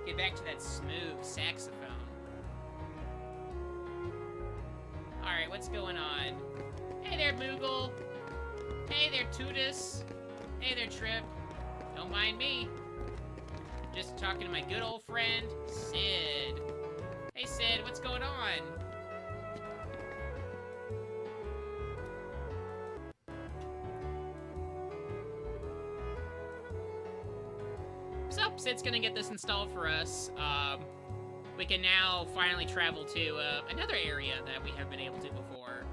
Get back to that smooth saxophone. Alright, what's going on? Hey there, Moogle. Hey there, Tootus. Hey there, Trip. Don't mind me. Just talking to my good old friend, Sid. Hey, Sid, what's going on? So, Sid's gonna get this installed for us. We can now finally travel to another area that we haven't been able to before.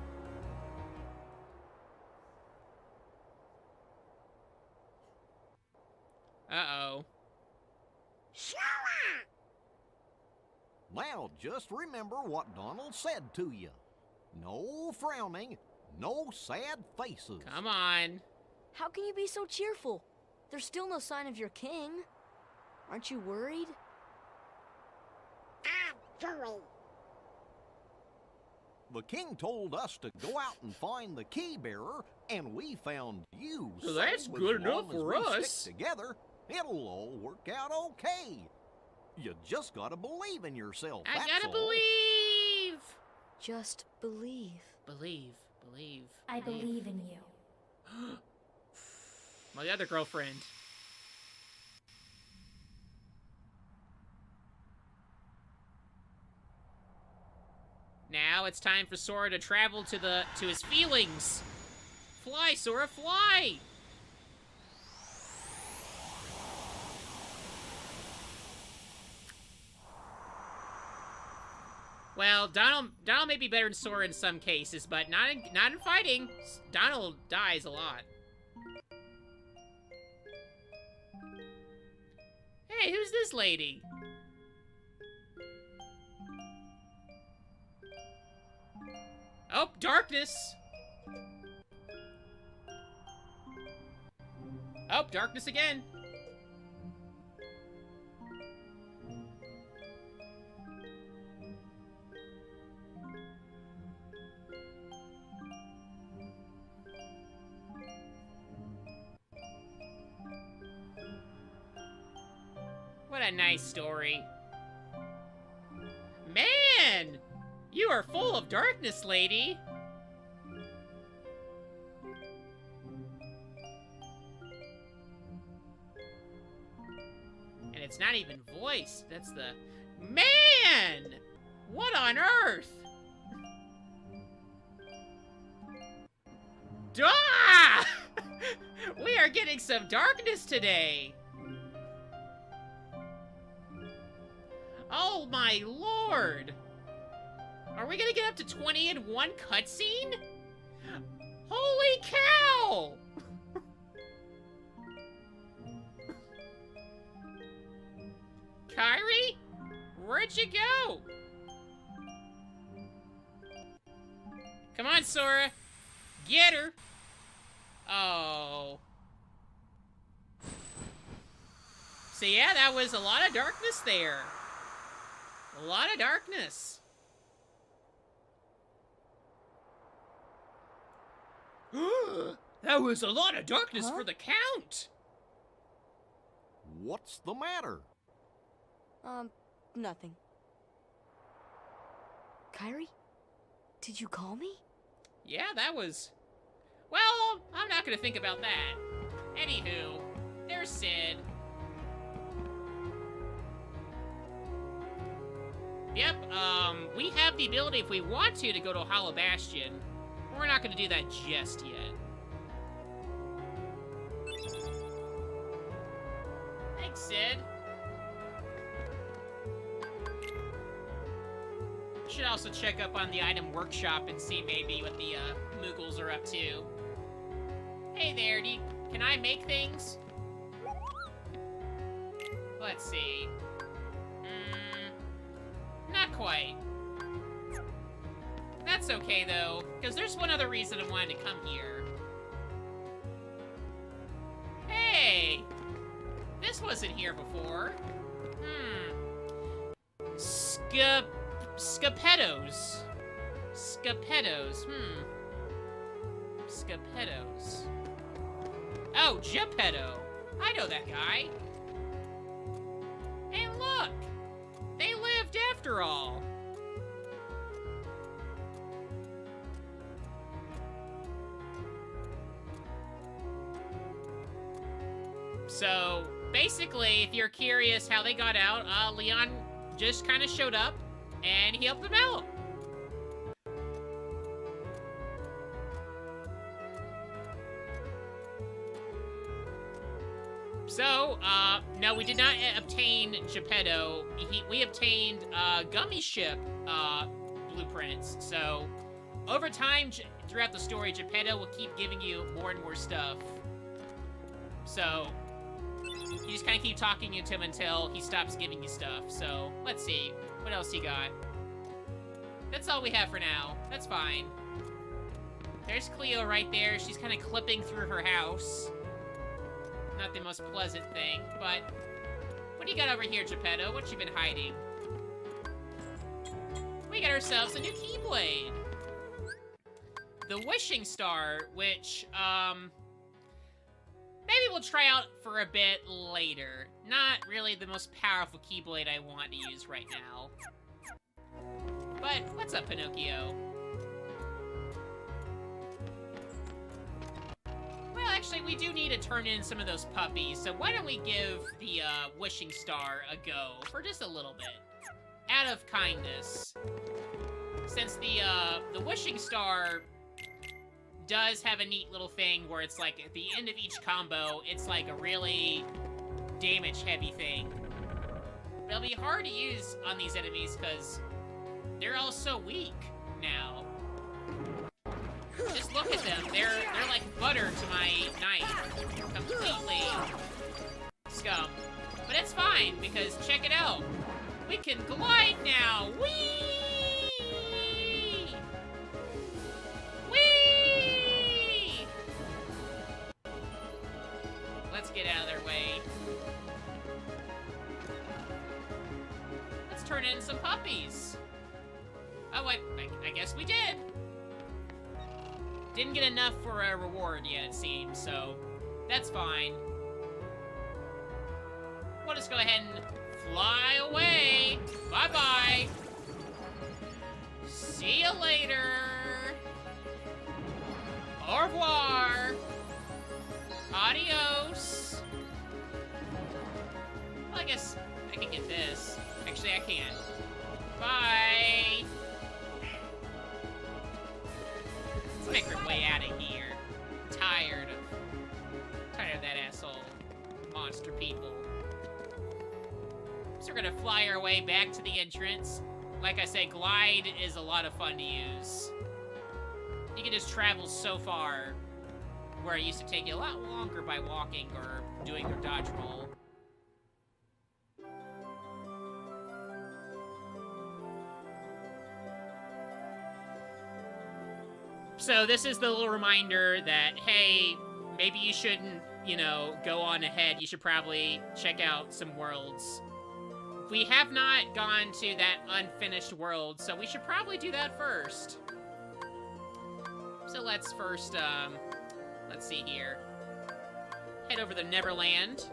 Uh-oh. Now, just remember what Donald said to you. No frowning, no sad faces. Come on. How can you be so cheerful? There's still no sign of your king. Aren't you worried? The king told us to go out and find the key bearer, and we found you. So that's as good long enough as for we us. Stick together, it'll all work out okay. You just gotta believe in yourself. I that's gotta all. believe. Just believe. Believe. I believe in you. My other girlfriend. Now it's time for Sora to travel to his feelings. Fly, Sora, fly! Well, Donald may be better than Sora in some cases, but not in fighting. Donald dies a lot. Hey, who's this lady? Oh, darkness! Oh, darkness again! What a nice story. Man! You are full of darkness, lady! And it's not even voiced. That's the... Man! What on earth? Ah! We are getting some darkness today! Oh my lord! Are we gonna get up to 20 in one cutscene? Holy cow! Kyrie? Where'd you go? Come on, Sora. Get her. Oh. So yeah, that was a lot of darkness there. A lot of darkness. That was a lot of darkness for the Count. What's the matter? Nothing. Kyrie? Did you call me? Yeah, that was... Well, I'm not gonna think about that. Anywho, there's Sid. Yep, we have the ability, if we want to go to Hollow Bastion. We're not gonna do that just yet. Thanks, Sid. Should also check up on the item workshop and see maybe what the Moogles are up to. Hey there, can I make things? Let's see. Not quite. That's okay though, because there's one other reason I wanted to come here. Hey! This wasn't here before. Scapedos. Scapedos, Scapedos. Oh, Geppetto. I know that guy. Hey, look! after all. So, basically, if you're curious how they got out, Leon just kind of showed up, and he helped them out. So, no, we did not obtain Geppetto. We obtained Gummy Ship blueprints. So, over time, throughout the story, Geppetto will keep giving you more and more stuff. So, you just kind of keep talking to him until he stops giving you stuff. So, let's see. What else you got? That's all we have for now. That's fine. There's Cleo right there. She's kind of clipping through her house. Not the most pleasant thing, but... What do you got over here, Geppetto? What you been hiding? We got ourselves a new Keyblade. The Wishing Star, which, maybe we'll try out for a bit later. Not really the most powerful Keyblade I want to use right now. But, what's up, Pinocchio? Well, actually, we do need to turn in some of those puppies, so why don't we give the, Wishing Star a go for just a little bit. Out of kindness. Since the Wishing Star does have a neat little thing where it's like, at the end of each combo, it's like a really damage-heavy thing. But it'll be hard to use on these enemies, because they're all so weak now. Just look at them. They're like butter to my knife. Completely scum. But it's fine, because check it out. We can glide now. Whee! Whee! Let's get out of their way. Let's turn in some puppies. Oh, I guess we did. Didn't get enough for a reward yet, it seems, so that's fine. We'll just go ahead and fly away. Bye-bye. See you later. Au revoir. Adios. Well, I guess I can get this. Actually, I can't. Bye. Let's make our way out of here. Tired of that asshole monster people. So we're gonna fly our way back to the entrance. Like I say, glide is a lot of fun to use. You can just travel so far, where it used to take you a lot longer by walking or doing your dodge roll. So this is the little reminder that, hey, maybe you shouldn't, you know, go on ahead. You should probably check out some worlds. We have not gone to that unfinished world, so we should probably do that first. So let's first, let's see here. Head over to Neverland.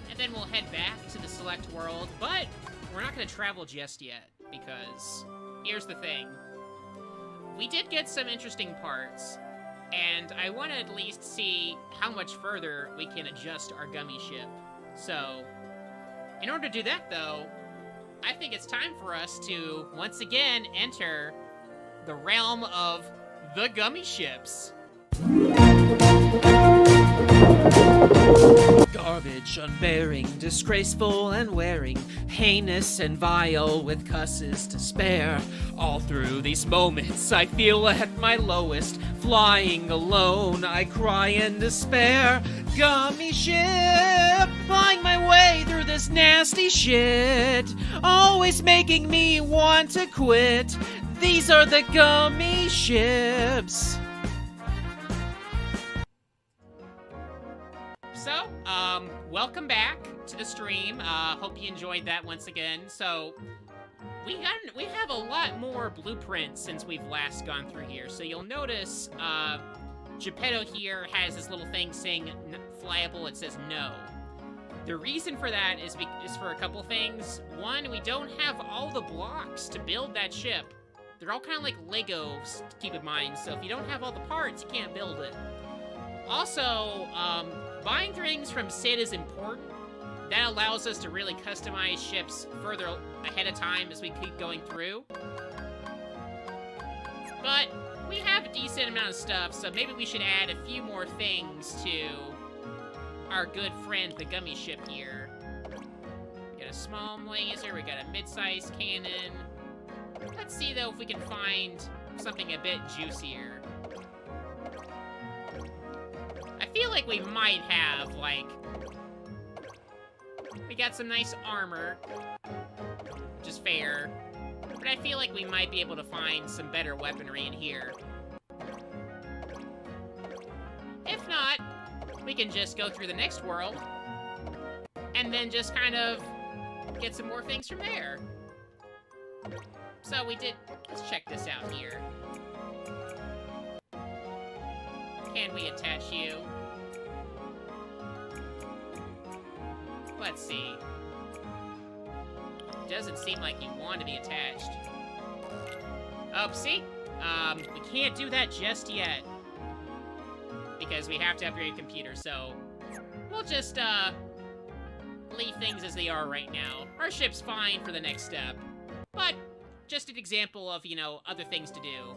And then we'll head back to the Select World, but we're not going to travel just yet, because here's the thing. We did get some interesting parts, and I want to at least see how much further we can adjust our gummy ship. So, in order to do that, though, I think it's time for us to, once again, enter the realm of the gummy ships. Garbage, unbearing, disgraceful and wearing, heinous and vile with cusses to spare. All through these moments I feel at my lowest, flying alone I cry in despair. Gummy ship, flying my way through this nasty shit, always making me want to quit. These are the gummy ships. So, welcome back to the stream. Hope you enjoyed that once again. So, we have a lot more blueprints since we've last gone through here. So you'll notice Geppetto here has this little thing saying flyable. It says no. The reason for that is for a couple things. One, we don't have all the blocks to build that ship. They're all kind of like Legos, keep in mind. So if you don't have all the parts, you can't build it. Also, buying things from Sid is important. That allows us to really customize ships further ahead of time as we keep going through. But we have a decent amount of stuff, so maybe we should add a few more things to our good friend, the gummy ship here. We got a small laser, we got a mid-sized cannon. Let's see, though, if we can find something a bit juicier. I feel like we might have, like... We got some nice armor, which is fair, but I feel like we might be able to find some better weaponry in here. If not, we can just go through the next world, and then just kind of get some more things from there. So let's check this out here. Can we attach you? Let's see. Doesn't seem like you want to be attached. Oh, see? We can't do that just yet. Because we have to upgrade the computer, so... We'll just, leave things as they are right now. Our ship's fine for the next step. But, just an example of, you know, other things to do.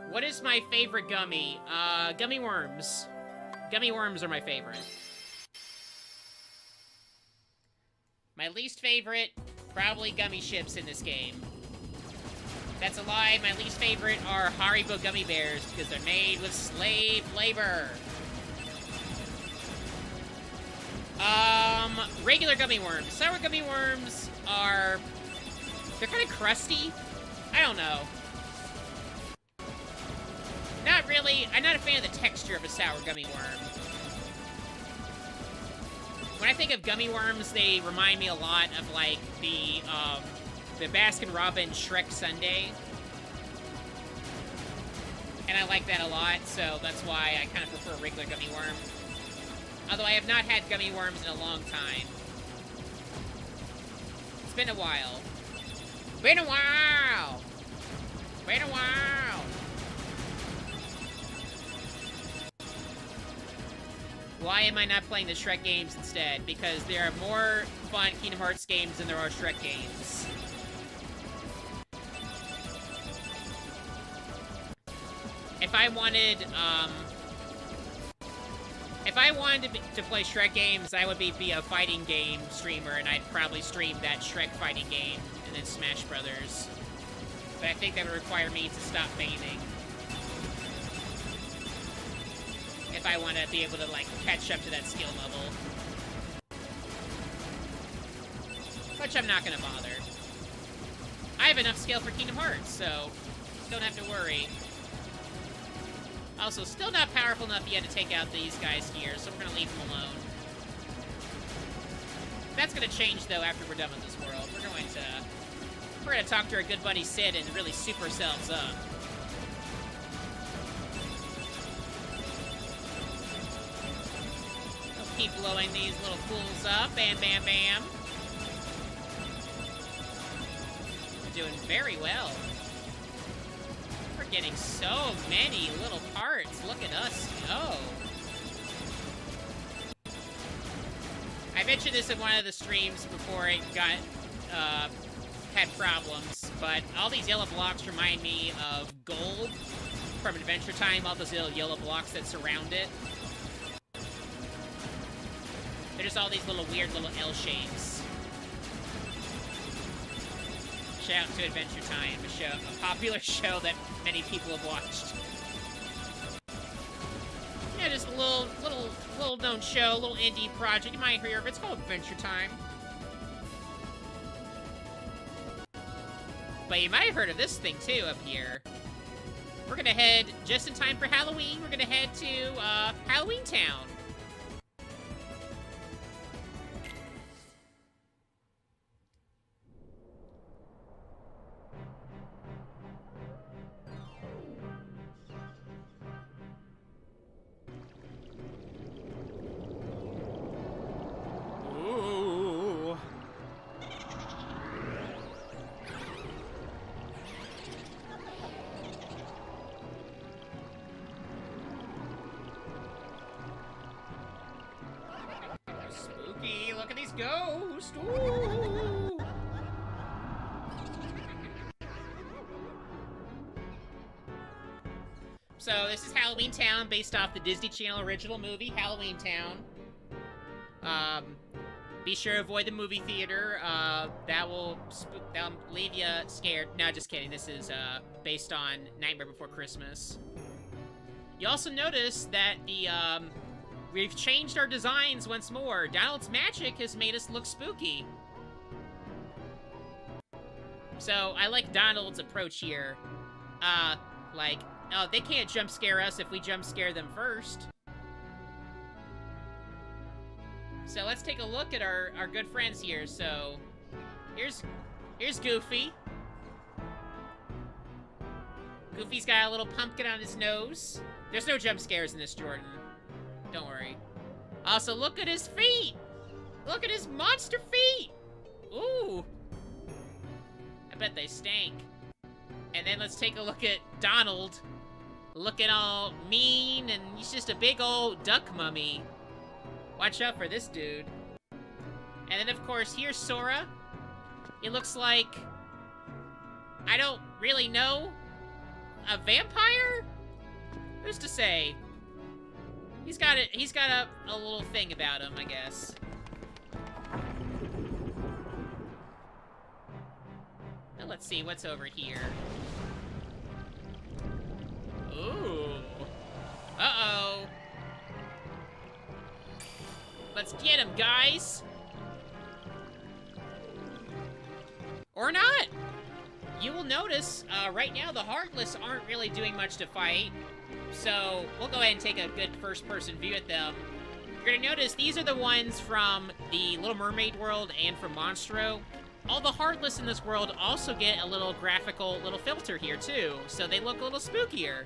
What is my favorite gummy? Gummy worms. Gummy worms are my favorite. My least favorite, probably gummy ships in this game. That's a lie. My least favorite are Haribo gummy bears because they're made with slave labor. Regular gummy worms. Sour gummy worms are... They're kind of crusty. I don't know. Not really. I'm not a fan of the texture of a sour gummy worm. When I think of gummy worms, they remind me a lot of, like, the Baskin-Robbins Shrek Sundae. And I like that a lot, so that's why I kind of prefer a regular gummy worm. Although I have not had gummy worms in a long time. It's been a while. Been a while! Been a while! Why am I not playing the Shrek games instead? Because there are more fun Kingdom Hearts games than there are Shrek games. If I wanted to play Shrek games, I would be a fighting game streamer, and I'd probably stream that Shrek fighting game, and then Smash Brothers. But I think that would require me to stop bathing. If I want to be able to, like, catch up to that skill level. Which I'm not going to bother. I have enough skill for Kingdom Hearts, so don't have to worry. Also, still not powerful enough yet to take out these guys here, so we're going to leave them alone. That's going to change, though, after we're done with this world. We're going to talk to our good buddy Sid and really soup ourselves up. Keep blowing these little fools up. Bam, bam, bam. We're doing very well. We're getting so many little parts. Look at us go. I mentioned this in one of the streams before it got, had problems, but all these yellow blocks remind me of gold from Adventure Time, all those little yellow blocks that surround it. They're just all these little weird little L shapes. Shout out to Adventure Time, a popular show that many people have watched. Yeah, just a little known show, a little indie project. You might hear of it. It's called Adventure Time. But you might have heard of this thing too up here. We're gonna head just in time for Halloween. We're gonna head to Halloweentown. look at these ghosts. Ooh. So this is Halloweentown, based off the Disney Channel original movie, Halloweentown. Be sure to avoid the movie theater. That'll leave you scared. No, just kidding. This is based on Nightmare Before Christmas. You also notice that we've changed our designs once more. Donald's magic has made us look spooky. So I like Donald's approach here. Like, oh, they can't jump scare us if we jump scare them first. So let's take a look at our good friends here. So here's Goofy. Goofy's got a little pumpkin on his nose. There's no jump scares in this, Jordan. Don't worry. Also, look at his feet. Look at his monster feet. Ooh. I bet they stank. And then let's take a look at Donald. Looking all mean, and he's just a big old duck mummy. Watch out for this dude. And then, of course, here's Sora. He looks like, I don't really know, a vampire? Who's to say? He's got a little thing about him, I guess. Now let's see what's over here. Ooh. Uh-oh. Let's get him, guys. Or not. You will notice, right now, the Heartless aren't really doing much to fight. So, we'll go ahead and take a good first-person view at them. You're gonna notice these are the ones from the Little Mermaid world and from Monstro. All the Heartless in this world also get a little graphical little filter here, too. So they look a little spookier.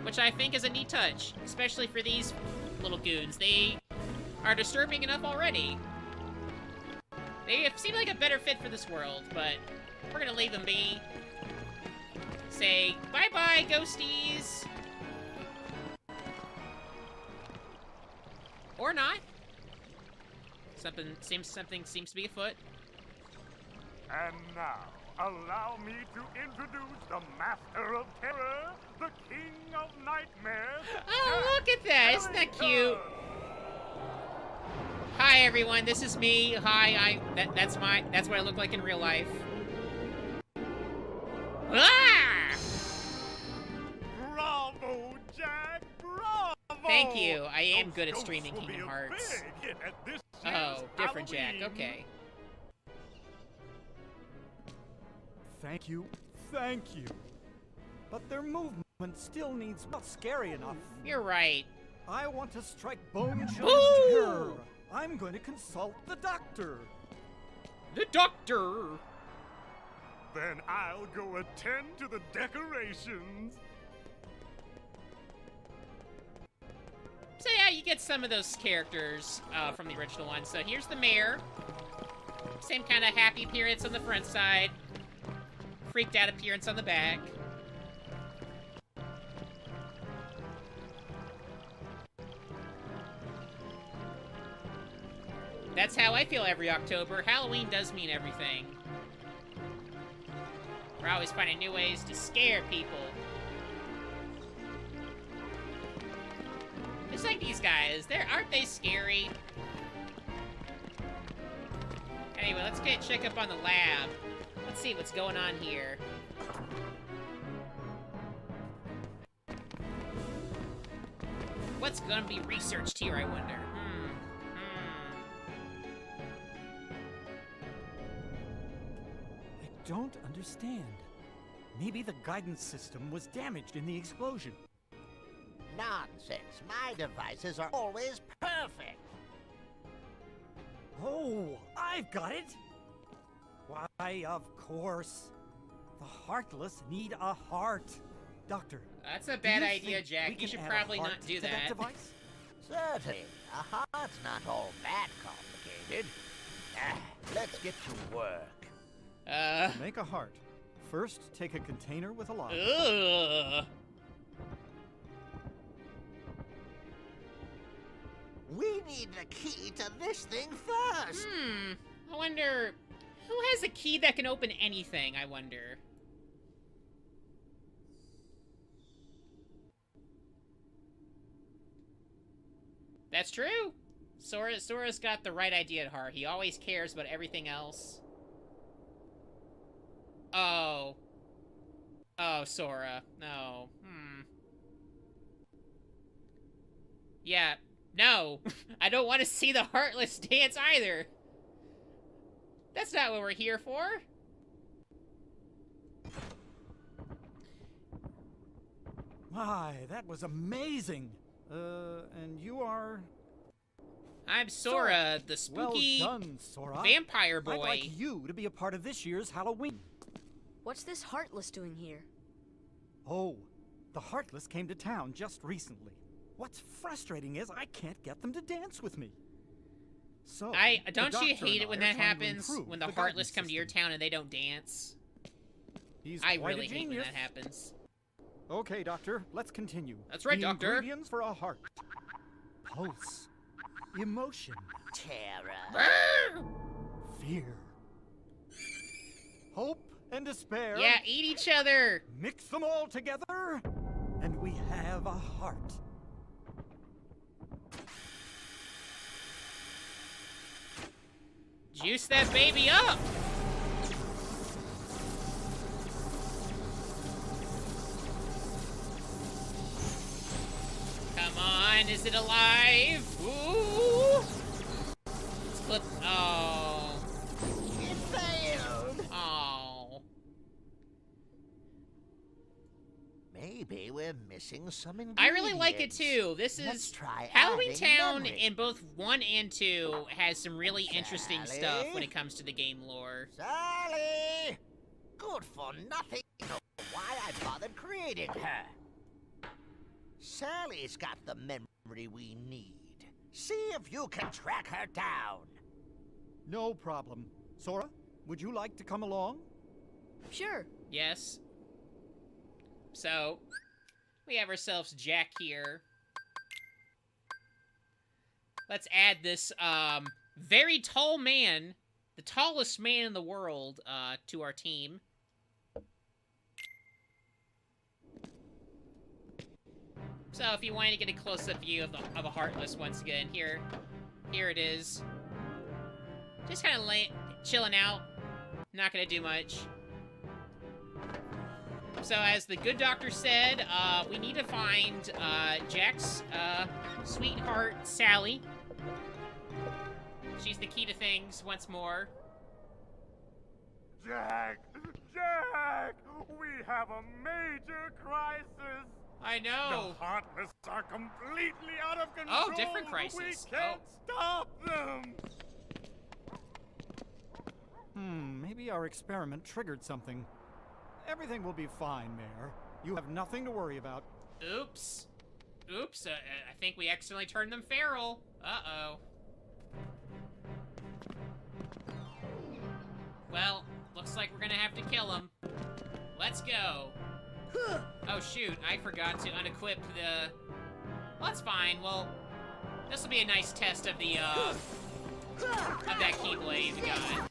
Which I think is a neat touch. Especially for these little goons. They are disturbing enough already. They seem like a better fit for this world, but we're gonna leave them be. Say bye-bye, ghosties! Or not. Something seems to be afoot. And now, allow me to introduce the Master of Terror, the King of Nightmares. Oh, look at that! Isn't that cute? Hi everyone, this is me. Hi, that's what I look like in real life. Ah! Bravo, Jack! Bravo! Thank you. I am good at streaming Kingdom Hearts. Oh, different Jack. Okay. Thank you. But their movement still needs not scary enough. You're right. I want to strike bone-chilling Ooh! terror. I'm going to consult the doctor. The doctor! Then I'll go attend to the decorations. So yeah, you get some of those characters from the original one. So here's the mayor. Same kind of happy appearance on the front side. Freaked out appearance on the back. That's how I feel every October. Halloween does mean everything. We're always finding new ways to scare people. It's like these guys. Aren't they scary? Anyway, let's check up on the lab. Let's see what's going on here. What's gonna be researched here, I wonder? I don't understand. Maybe the guidance system was damaged in the explosion. Nonsense. My devices are always perfect. Oh, I've got it! Why, of course. The Heartless need a heart. Doctor, That's a bad do you idea, think Jack. we You can should add a probably heart not do to that that. device? Certainly. A heart's not all that complicated. Let's get to work. Make a heart. First, take a container with a lock. We need the key to this thing first. I wonder... Who has a key that can open anything, I wonder? That's true. Sora's got the right idea at heart. He always cares about everything else. Oh. Oh, Sora. No. Yeah. No. I don't want to see the Heartless dance either. That's not what we're here for. My, that was amazing. And you are... I'm Sora, the spooky well done, Sora. vampire boy. I'd like you to be a part of this year's Halloween. What's this Heartless doing here? Oh, the Heartless came to town just recently. What's frustrating is I can't get them to dance with me. So, don't you hate it when that happens? improve When the the Heartless guidance come to your system. town and they don't dance? He's I quite a really hate when genius. that happens. Okay, Doctor, let's continue. That's right, the Doctor. Ingredients for a heart. Pulse. Emotion. Terror. Fear. Hope and despair. Yeah, eat each other. Mix them all together, and we have a heart. Juice that baby up. Come on, is it alive? Ooh. Let's clip. Oh. It failed. Oh. Maybe we're missing some ingredients. I really like it too. This Let's is try adding Halloweentown memory. in both 1 and 2 has some really interesting Sally? stuff when it comes to the game lore. Sally! Good for nothing. Know why I bothered creating her. Sally's got the memory we need. See if you can track her down. No problem. Sora, would you like to come along? Sure. Yes. So, we have ourselves Jack here. Let's add this, very tall man, the tallest man in the world, to our team. So, if you wanted to get a close-up view of a Heartless once again, here it is. Just kind of chilling out. Not gonna do much. So, as the good doctor said, we need to find Jack's sweetheart, Sally. She's the key to things once more. Jack! Jack! We have a major crisis! I know. The Heartless are completely out of control! Oh, different crisis. We can't stop them! Maybe our experiment triggered something. Everything will be fine, Mayor. You have nothing to worry about. Oops. Oops, I think we accidentally turned them feral. Uh-oh. Well, looks like we're gonna have to kill them. Let's go. Oh, shoot, I forgot to unequip the... Well, that's fine. Well, this will be a nice test of the, of that Keyblade we got.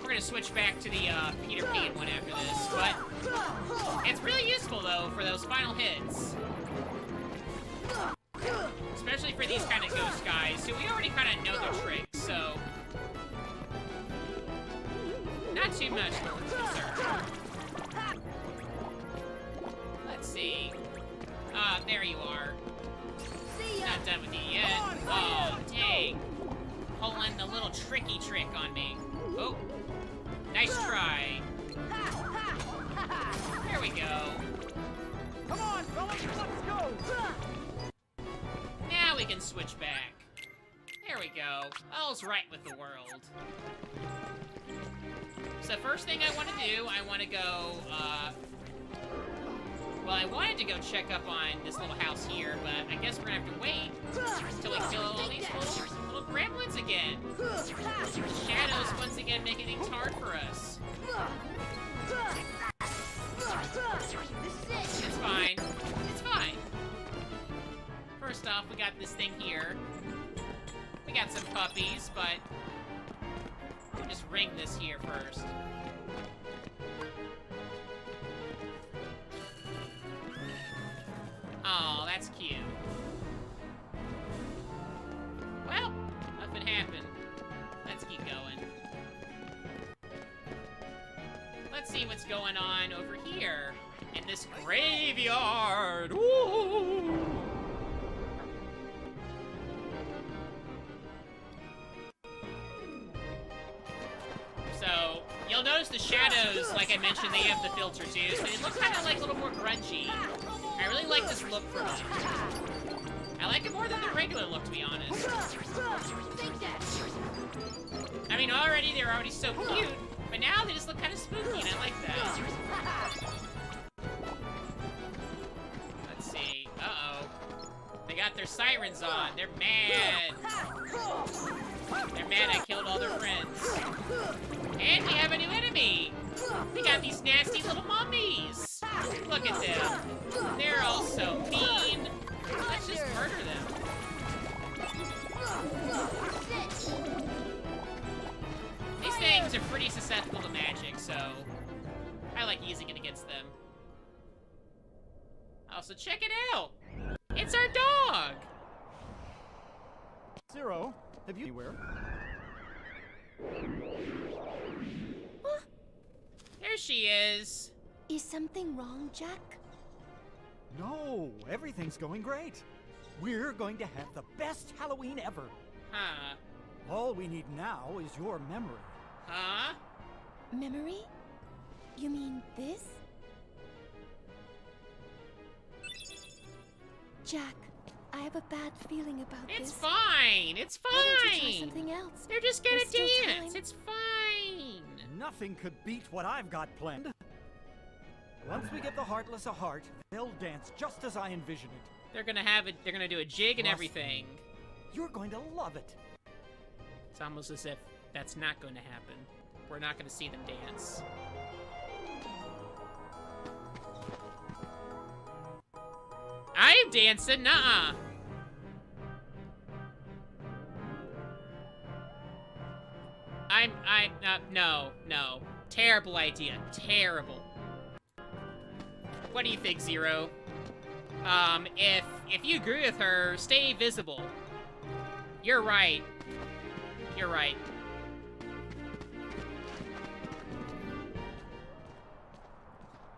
We're gonna switch back to the, Peter Pan one after this, but... It's really useful, though, for those final hits. Especially for these kind of ghost guys, who we already kind of know their tricks, so... Not too much for concern. Let's see. There you are. Not done with you yet. Oh, dang. Pulling the little tricky trick on me. Oh. Nice try. There we go. Come on, fellas, let's go! Now we can switch back. There we go. All's right with the world. So first thing I want to do, I want to go, well, I wanted to go check up on this little house here, but I guess we're gonna have to wait until we kill all these little gremlins again. Shadows once again making things hard for us. It's fine. It's fine. First off, we got this thing here. We got some puppies, but we'll just ring this here first. Oh, that's cute. Well, nothing happened. Let's keep going. Let's see what's going on over here in this graveyard. Woo! So, you'll notice the shadows, like I mentioned, they have the filter too, so they look kind of like a little more grungy. I really like this look for them. I like it more than the regular look, to be honest. I mean, they're already so cute, but now they just look kind of spooky, and I like that. Let's see. Uh-oh. They got their sirens on. They're mad. They're mad I killed all their friends. And we have a new enemy. We got these nasty little mummies. Look at them. They're all so mean. Let's just murder them. These things are pretty susceptible to magic, so I like using it against them. Also, check it out. It's our dog. Zero, have you anywhere? There she is. Is something wrong, Jack? No, everything's going great. We're going to have the best Halloween ever. Huh. All we need now is your memory. Huh? Memory? You mean this? Jack, I have a bad feeling about this. It's fine. It's Why don't you try fine. something else? They're just gonna There's still dance. time. It's fine. Nothing could beat what I've got planned. Once we give the Heartless a heart, they'll dance just as I envision it. They're gonna have it. They're gonna do a jig and Trust everything. me. You're going to love it. It's almost as if that's not going to happen. We're not going to see them dance. I'm dancing, nuh-uh. No. Terrible idea. Terrible. What do you think, Zero? If you agree with her, stay visible. You're right. You're right.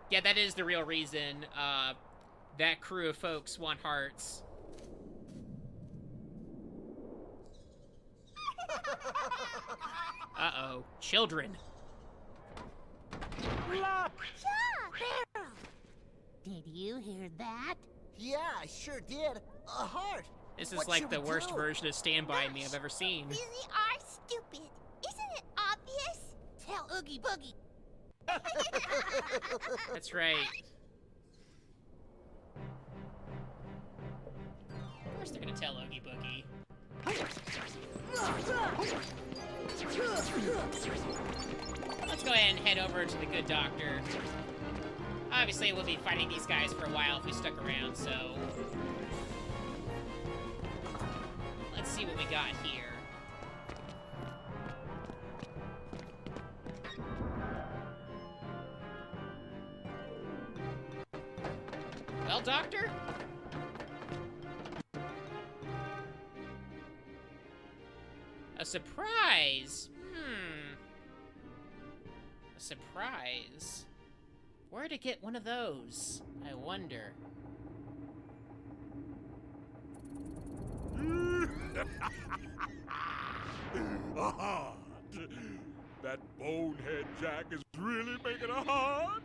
Yeah, that is the real reason, that crew of folks want hearts. Uh-oh. Children. Did you hear that? Yeah, I sure did. A heart. This is What like should the we worst do? version of Stand By Me I've ever seen. Really are stupid. Isn't it obvious? Tell Oogie Boogie. That's right. Of course they're gonna tell Oogie Boogie. Let's go ahead and head over to the good doctor. Obviously, we'll be fighting these guys for a while if we stuck around, so... Let's see what we got here. Well, Doctor? A surprise? A surprise? Where to get one of those? I wonder. A heart. That bonehead Jack is really making a heart.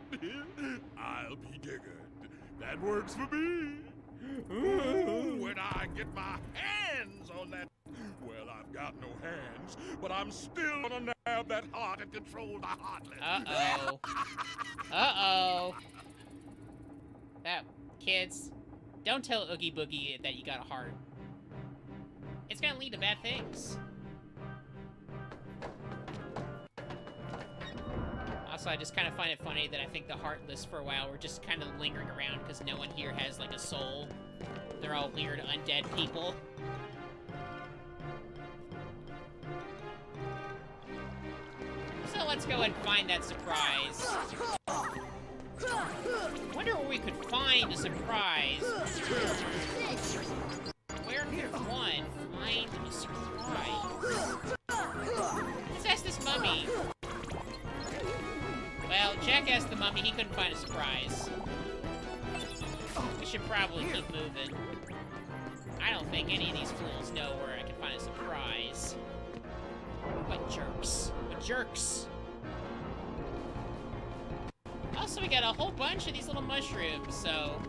I'll be diggered. That works for me. Ooh, when I get my hands on that... Well, I've got no hands, but I'm still gonna nab that heart and control the Heartless. Uh-oh. Uh-oh. Kids, don't tell Oogie Boogie that you got a heart. It's gonna lead to bad things. Also, I just kind of find it funny that I think the Heartless for a while were just kind of lingering around because no one here has, like, a soul. They're all weird undead people. let's go and find that surprise. Wonder where we could find a surprise. Where could one find a surprise? Let's ask this mummy. Well, Jack asked the mummy, he couldn't find a surprise. We should probably keep moving. I don't think any of these fools know where I can find a surprise. What jerks. What jerks. Also, we got a whole bunch of these little mushrooms, so...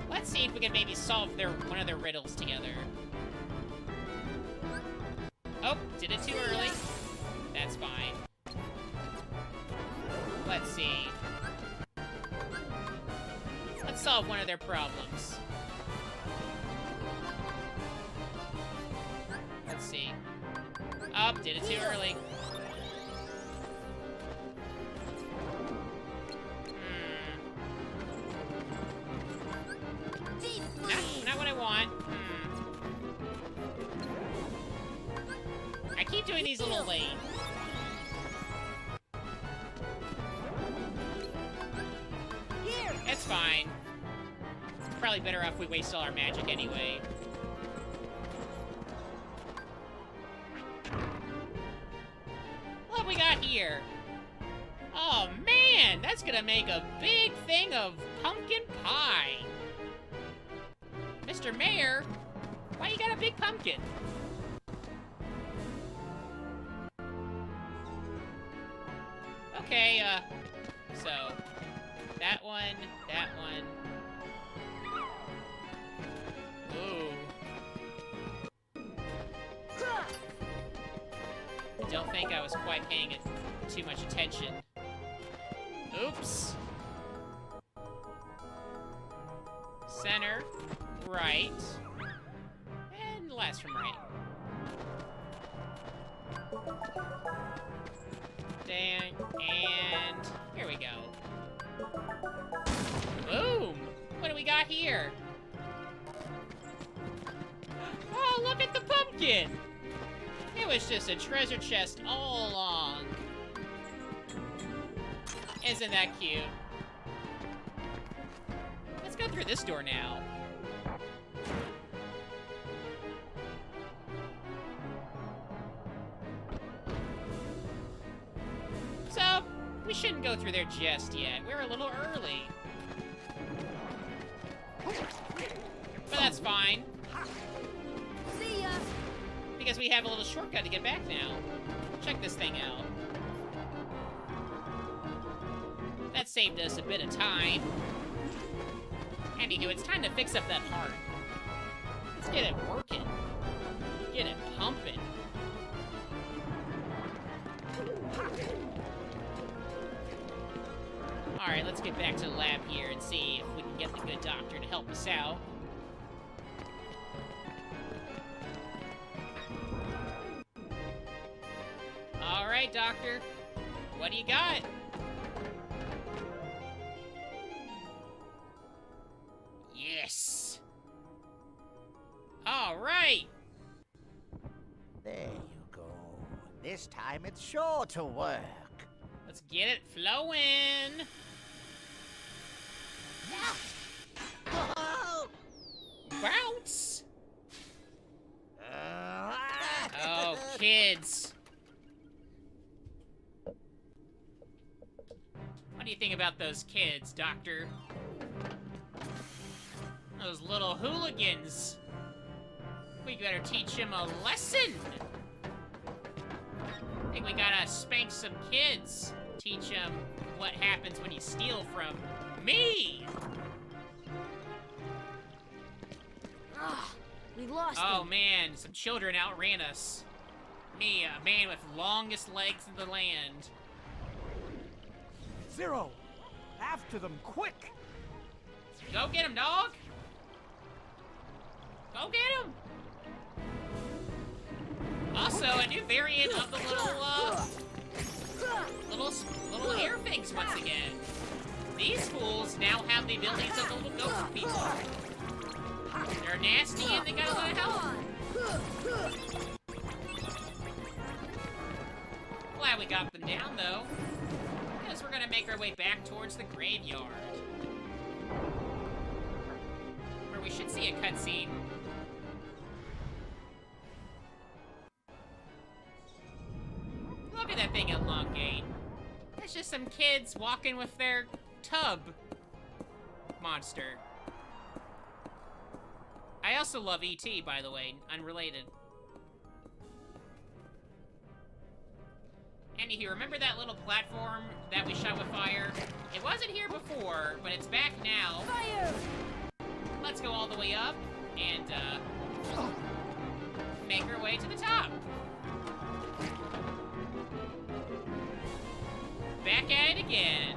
let's see if we can maybe solve one of their riddles together. Oh, did it too early. That's fine. Let's see. Let's solve one of their problems. Let's see. Oh, did it too early. Not what I want. I keep doing these a little late. It's fine. It's probably better off we waste all our magic anyway. What we got here? Oh man, that's gonna make a big thing of pumpkin pie. Mr. Mayor, why you got a big pumpkin? Okay, so, that one. Ooh. I don't think I was quite paying it too much attention. Oops. Center, right, and last from right. Dang, and here we go. Boom! What do we got here? Oh, look at the pumpkin! It was just a treasure chest all along. Isn't that cute? Let's go through this door now. So, we shouldn't go through there just yet. We're a little early. But that's fine. See ya! Because we have a little shortcut to get back now. Check this thing out. That saved us a bit of time. Anywho, it's time to fix up that heart. Let's get it working. Get it pumping. Alright, let's get back to the lab here and see if we can get the good doctor to help us out. Alright, doctor. What do you got? Yes! Alright! There you go. This time it's sure to work. Let's get it flowing! Whoa! Bounce! Oh, kids. What do you think about those kids, Doctor? Those little hooligans. We better teach them a lesson. I think we gotta spank some kids. Teach them what happens when you steal from me. Ah, we lost Oh them. man, some children outran us. Me, a man with longest legs in the land. Zero! After them, quick! Go get him, dog! Go get him! Also, a new variant of the little air things once again. These fools now have the abilities of the little ghost people. They're nasty and they got a lot of health. Glad we got them down, though, because we're gonna make our way back towards the graveyard, where we should see a cutscene. Look at that thing elongate. It's just some kids walking with their tub monster. I also love E.T., by the way, unrelated. Anywho, remember that little platform that we shot with fire? It wasn't here before, but it's back now. Fire! Let's go all the way up and make our way to the top. Back at it again.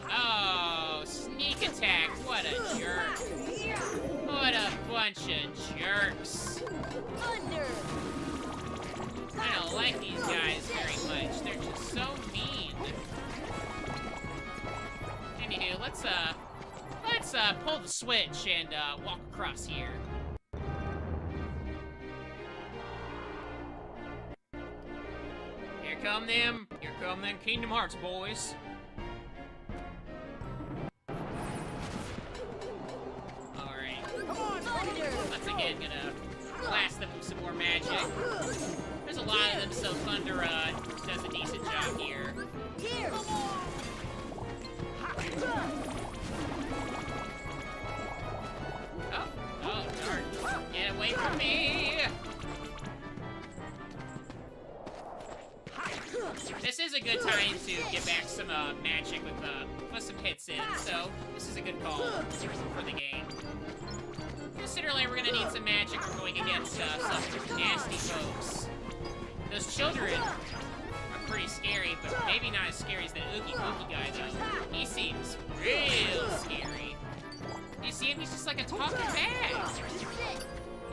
Oh, sneak attack. What a jerk. What a bunch of jerks. Thunder! I don't like these guys very much. They're just so mean. Anywho, let's pull the switch and walk across here. Here come them Kingdom Hearts boys. Alright. Once again, gonna blast them with some more magic. There's a lot of them, so Thunder does a decent job here. Here! Oh, darn. Get away from me! This is a good time to get back some magic with some hits in, so this is a good call for the game. Considering we're gonna need some magic, we're going against some nasty folks. Those children are pretty scary, but maybe not as scary as the Oogie Boogie guy, though. He seems real scary. You see him? He's just like a talking bag.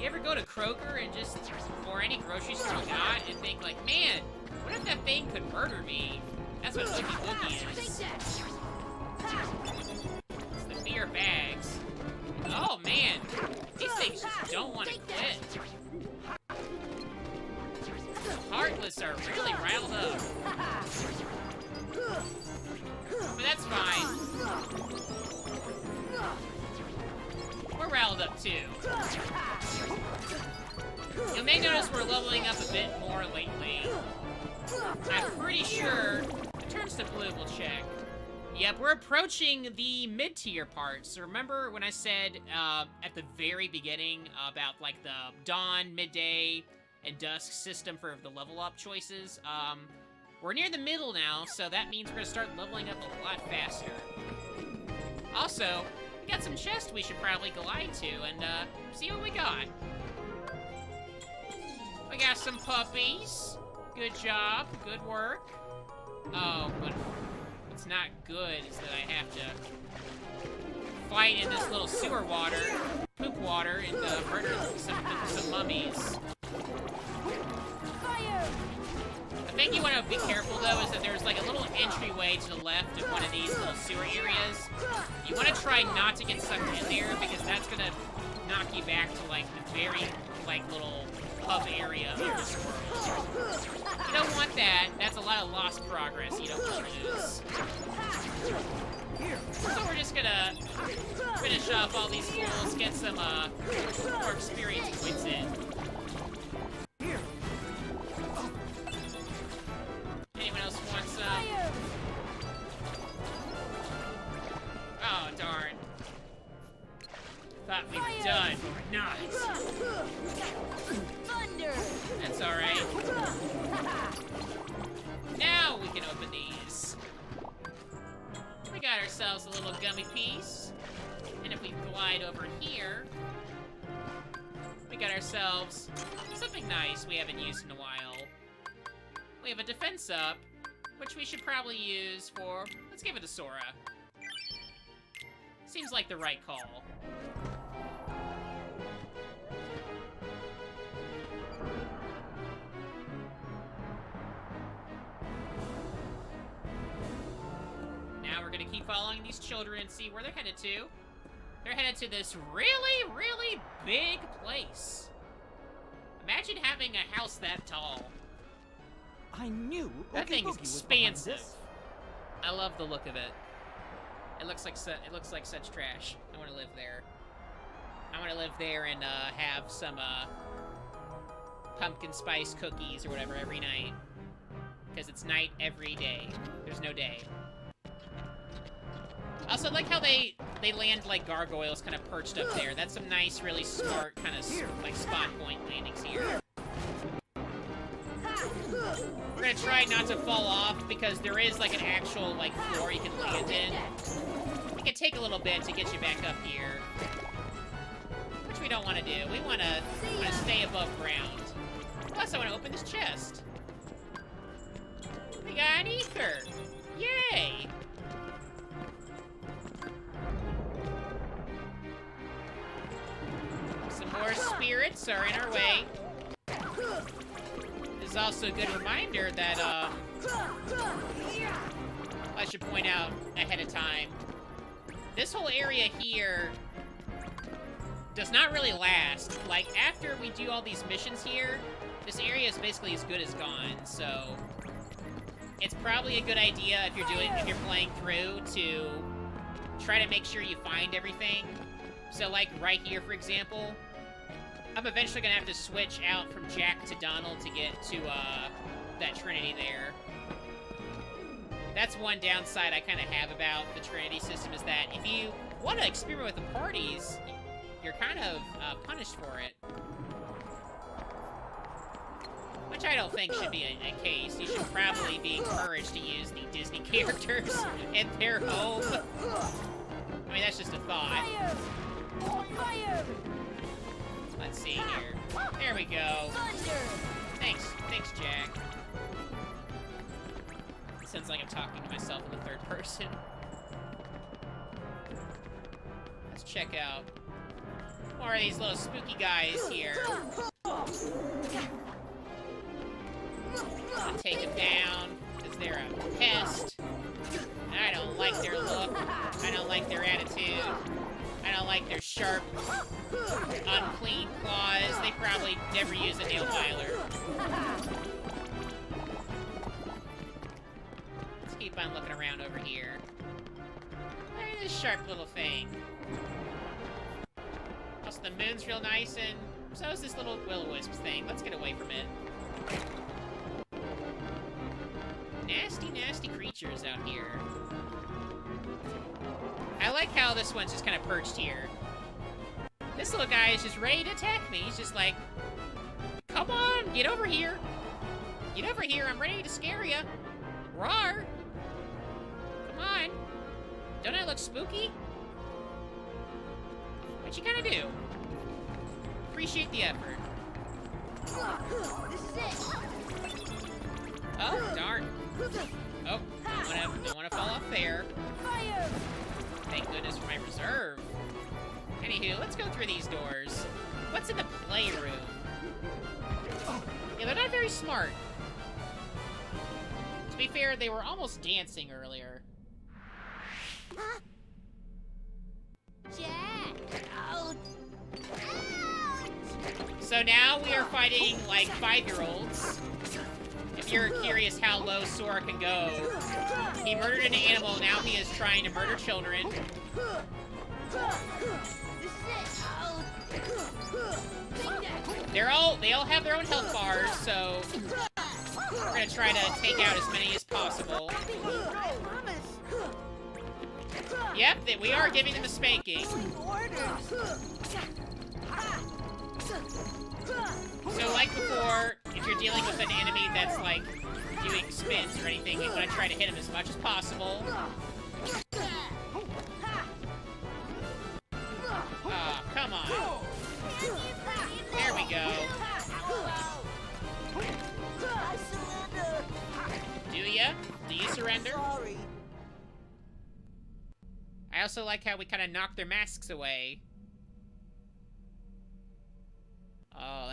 You ever go to Kroger and just, or any grocery store not, and think like, man, what if that thing could murder me? That's what Oogie Boogie is. It's the fear of bags. Oh man, these things just don't want to quit. The Heartless are really riled up. But that's fine. We're riled up too. You may notice we're leveling up a bit more lately. I'm pretty sure it turns to blue, we'll check. Yep, we're approaching the mid-tier parts. So remember when I said at the very beginning about like the dawn, midday, and dusk system for the level up choices? We're near the middle now, so that means we're gonna start leveling up a lot faster. Also, we got some chests we should probably glide to and see what we got. We got some puppies. Good job, good work. Oh, but what's not good is that I have to fight in this little sewer water, poop water, and murder some mummies. The thing you want to be careful, though, is that there's like a little entryway to the left of one of these little sewer areas. You want to try not to get sucked in there, because that's going to knock you back to like the very like little hub area of this world. You don't want that. That's a lot of lost progress you don't want to lose. So we're just gonna finish off all these fools, get some more experience points in. Anyone else want some? Oh, darn. Thought we were done, but we're not. Thunder! That's alright. Now we can open these. We got ourselves a little gummy piece. And if we glide over here, we got ourselves something nice we haven't used in a while. We have a defense up, which we should probably use for... Let's give it to Sora. Seems like the right call. Now we're gonna keep following these children and see where they're headed to. They're headed to this really, really big place. Imagine having a house that tall. I knew That Oogie thing is Boogie was behind expansive. this. I love the look of it. It looks like such trash. I want to live there. I want to live there and have some pumpkin spice cookies or whatever every night. Because it's night every day. There's no day. Also, I like how they land like gargoyles kind of perched up there. That's some nice, really smart kind of like spawn point landings here. We're gonna try not to fall off because there is like an actual like floor you can land in. It can take a little bit to get you back up here, which we don't want to do. We want to stay above ground. Plus, I want to open this chest. We got an ether! Yay! Some more spirits are in our way. This is also a good reminder that, I should point out ahead of time. This whole area here does not really last. Like, after we do all these missions here, this area is basically as good as gone, so it's probably a good idea if you're playing through to try to make sure you find everything. So like right here, for example, I'm eventually gonna have to switch out from Jack to Donald to get to that Trinity there. That's one downside I kind of have about the Trinity system, is that if you want to experiment with the parties, you're kind of punished for it. Which I don't think should be a case. You should probably be encouraged to use the Disney characters in their home. I mean, that's just a thought. Let's see here. There we go. Thanks, Jack. Sounds like I'm talking to myself in the third person. Let's check out more of these little spooky guys here. I'll take them down, because they're a pest. And I don't like their look. I don't like their attitude. I don't like their sharp, unclean claws. They probably never use a nail filer. Let's keep on looking around over here. Look at this sharp little thing. Also, the moon's real nice, and so is this little will-o-wisp thing. Let's get away from it. Nasty, nasty creatures out here. I like how this one's just kind of perched here. This little guy is just ready to attack me. He's just like, come on, get over here. Get over here, I'm ready to scare you. Rawr. Come on. Don't I look spooky? What you kind of do? Appreciate the effort. This is it. Oh, darn. Oh, don't wanna fall off there. Thank goodness for my reserve. Anywho, let's go through these doors. What's in the playroom? Yeah, they're not very smart. To be fair, they were almost dancing earlier. Huh? Jack! Ouch! So now we are fighting, like, 5-year-olds. If you're curious how low Sora can go, he murdered an animal, now he is trying to murder children. They all have their own health bars, so we're gonna try to take out as many as possible. Yep, we are giving them a spanking. So like before, if you're dealing with an enemy that's like doing spins or anything, you want to try to hit him as much as possible. Ah, come on. There we go. Do ya? Do you surrender? I also like how we kind of knock their masks away. Oh,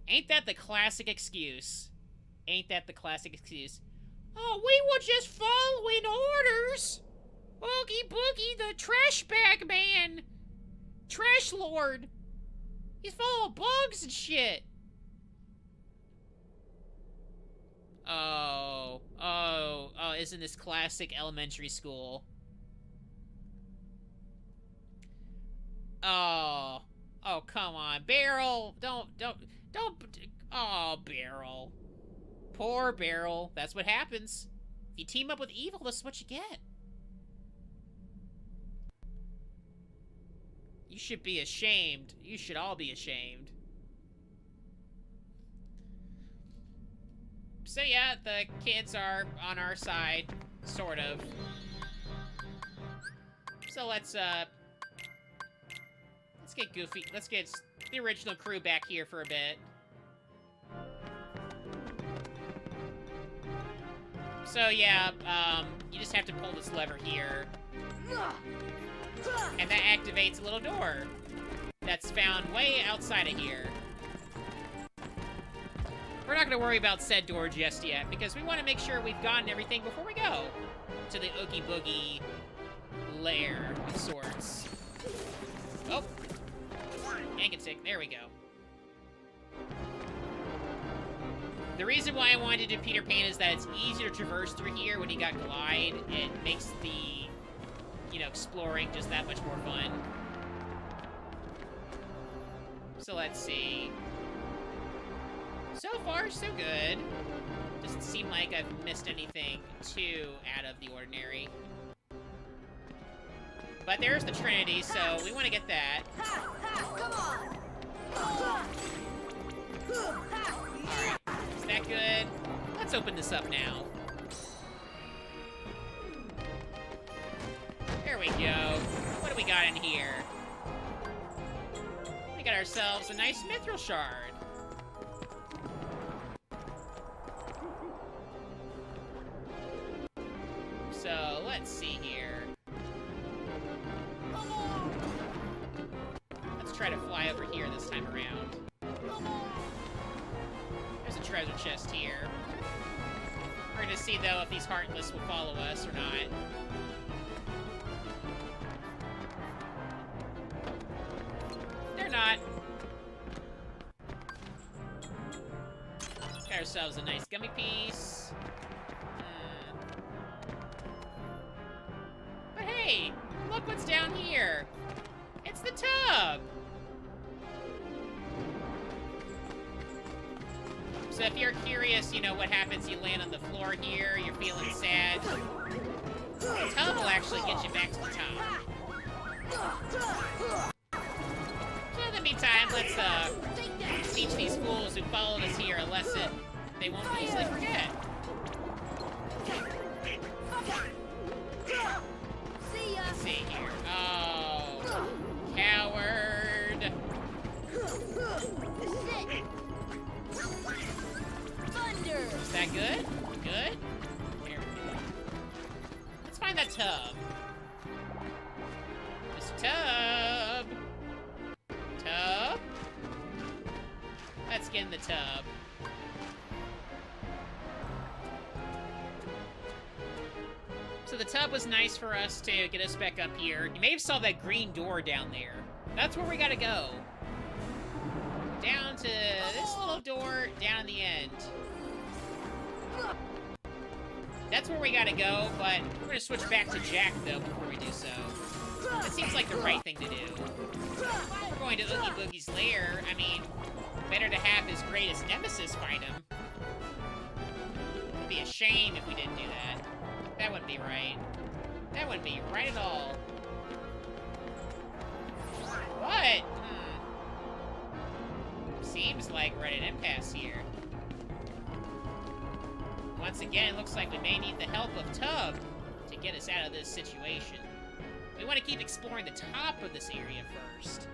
ain't that the classic excuse? Ain't that the classic excuse? Oh, we were just following orders. Oogie Boogie, the trash bag man. Trash lord. He's full of bugs and shit. Oh, is in this classic elementary school. Oh. Oh, come on. Barrel! Don't... Oh, Barrel. Poor Barrel. That's what happens. If you team up with evil, this is what you get. You should be ashamed. You should all be ashamed. So yeah, the kids are on our side, sort of. So let's get Goofy. Let's get the original crew back here for a bit. So yeah, you just have to pull this lever here. And that activates a little door that's found way outside of here. We're not going to worry about said door just yet, because we want to make sure we've gotten everything before we go to the Oogie Boogie lair of sorts. Oh. Yank it sick. There we go. The reason why I wanted to do Peter Pan is that it's easier to traverse through here when you got Glide. It makes the, you know, exploring just that much more fun. So let's see. So far, so good. Doesn't seem like I've missed anything too out of the ordinary. But there's the Trinity, so we want to get that. Alright, is that good? Let's open this up now. There we go. What do we got in here? We got ourselves a nice mithril shard. So, let's see here. Let's try to fly over here this time around. There's a treasure chest here. We're gonna see, though, if these Heartless will follow us or not. They're not. Got ourselves a nice gummy piece. But hey, look what's down here. It's the tub. So if you're curious, you know, what happens, you land on the floor here, you're feeling sad. The tub will actually get you back to the top. So in the meantime, let's teach these fools who followed us here a lesson they won't easily forget. Let's see here. Oh, coward. Thunder. Is that good? Good? There we go. Let's find that tub. Mr. Tub. Tub. Let's get in the tub. So the tub was nice for us to get us back up here. You may have saw that green door down there. That's where we gotta go. Down to this little door down in the end. That's where we gotta go, but we're gonna switch back to Jack, though, before we do so. It seems like the right thing to do. If we're going to Oogie Boogie's lair, I mean, better to have his greatest nemesis fight him. It'd be a shame if we didn't do that. That wouldn't be right. That wouldn't be right at all. What? Seems like we're at an impasse here. Once again, it looks like we may need the help of Tub to get us out of this situation. We want to keep exploring the top of this area first.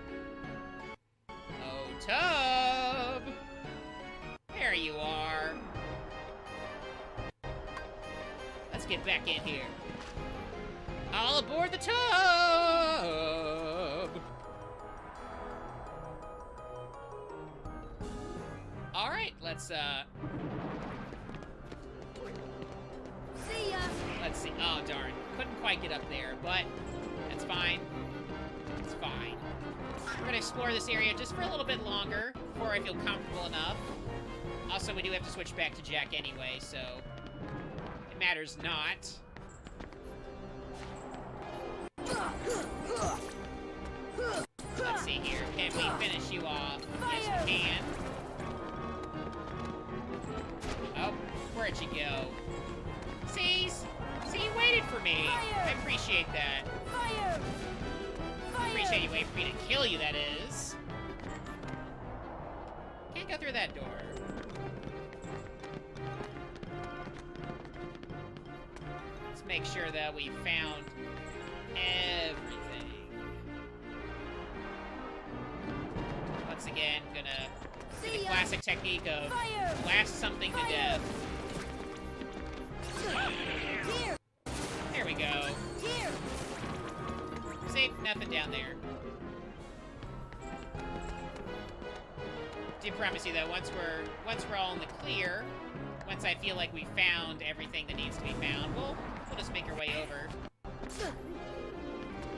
Oh, Tub! There you are. Let's get back in here. All aboard the tub! Alright, let's, See ya. let's see. Oh, darn. Couldn't quite get up there, but that's fine. It's fine. We're gonna explore this area just for a little bit longer before I feel comfortable enough. Also, we do have to switch back to Jack anyway, so it matters not. Let's see here. Can we finish you off? Yes, we can. Oh, where'd you go? See, you waited for me. I appreciate that. Appreciate you waiting for me to kill you, that is. Can't go through that door. Let's make sure that we found everything. Once again, gonna do the classic technique of blast something to death. There we go. Safe, nothing down there. Do promise you though, once we're all in the clear, once I feel like we found everything that needs to be found, we'll just make our way over.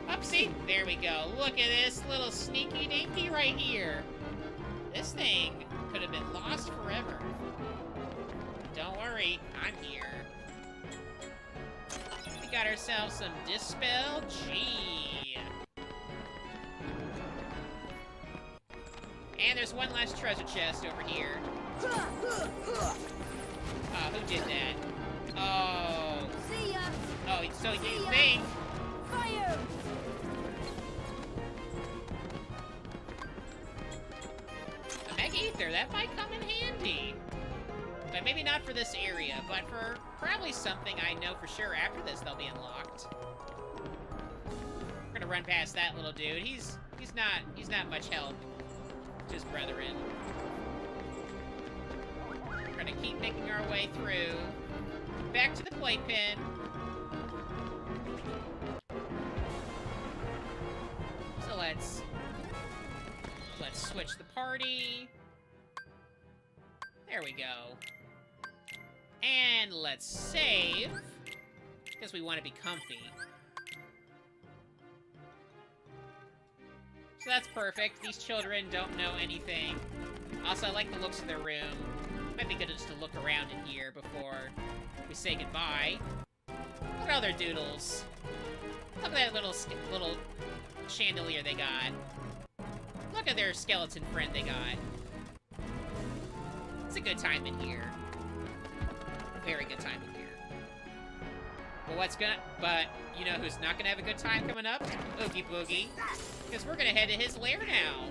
Upsie, there we go. Look at this little sneaky dinky right here. This thing could have been lost forever. Don't worry, I'm here. We got ourselves some Dispel G. And there's one last treasure chest over here. Who did that? Oh. See ya. Oh, so you think? Fire! A Mega Ether, that might come in handy. But maybe not for this area, but for probably something I know for sure after this they'll be unlocked. We're gonna run past that little dude. He's not much help. Just brethren. We're gonna keep making our way through. Back to the playpen. So let's switch the party. There we go. And let's save, because we want to be comfy. So that's perfect. These children don't know anything. Also, I like the looks of their room. Might be good just to look around in here before we say goodbye. Look at all their doodles. Look at that little chandelier they got. Look at their skeleton friend they got. It's a good time in here. Very good time in here. But you know who's not gonna have a good time coming up? Oogie Boogie. Because we're gonna head to his lair now.